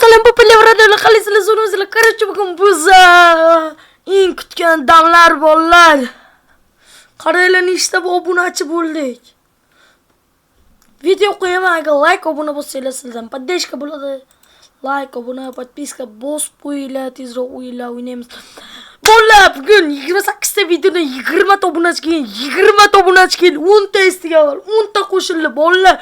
Assalom popullar radiolar qalaysizlar, so'zingizlar. Qarchi bugun biz eng kutgan damlar bolalar. Qaranglar, nechta obunachi bo'ldik. Video qo'yaman, agar like obuna bo'lsanglar sizdan поддержка bo'ladi. Like, obuna, подписка bosib qo'yinglar, tezroq o'ynaymiz. Bolalar, bugun 28 ta videoda 20 ta obunachi kelgan, 20 ta obunachi kelgan, 10 ta istiga var, 10 ta qo'shildi. Bolalar,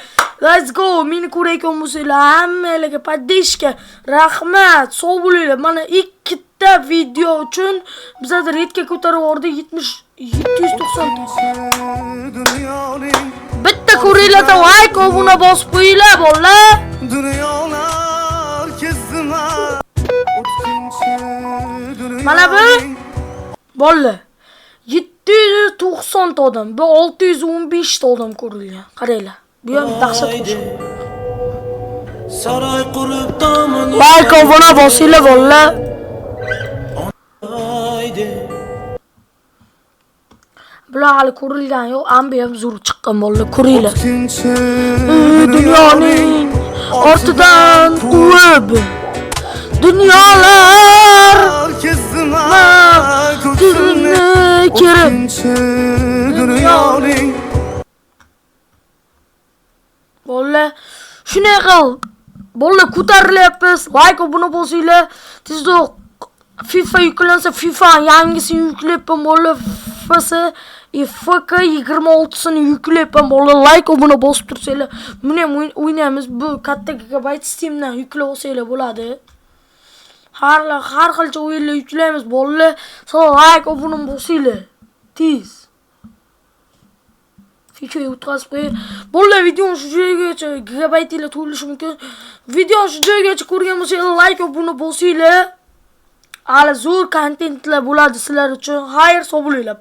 let's go. Meni ko'rayotgan bo'lsanglar, hammalarga поддержка, rahmat, sog' bo'linglar. Mana 2 ta video uchun bizda redga ko'tarib yubordi 790 ta. Bitta ko'ringlar, like, obuna bosib qo'yinglar, bolalar. Mana bu bolalar 790 ta odam, bu 615 ta odam ko'rilgan. Qaranglar. Bu ham dahshat qo'shiq. Saroy qurib tomon Like obuna bosinglar bolalar. Bular hali ko'rilgan yo'q, ambi ham zo'r chiqqan bolalar, ko'ringlar. Dunyoning ortidan quvib dunyolar ko'zimni kirib dunyoning. Bolalar, shunday qil. Bolalar, ko'tarilyapmiz. Like obuna bosinglar. Tezroq FIFA yuklansa, FIFA yangisini yuklayapman bolalar. FK 26sini yuklayapman bolalar. Like obuna bosib tursanglar, buni ham o'ynaymiz. Bu katta gigabayt Steamdan yuklab olsanglar bo'ladi. Har xilcha o'yinlar yuklaymiz bolalar. Like obuna bosinglar. Tez. Videoga o'tkazib qo'ying. Bolalar, videoni shu joygacha gigabaytlar to'lishi mumkin. Videoni shu joygacha ko'rgan bo'lsangiz, like obuna bosinglar. Hali zo'r kontentlar bo'ladi sizlar uchun. Xayr, sog' bo'linglar.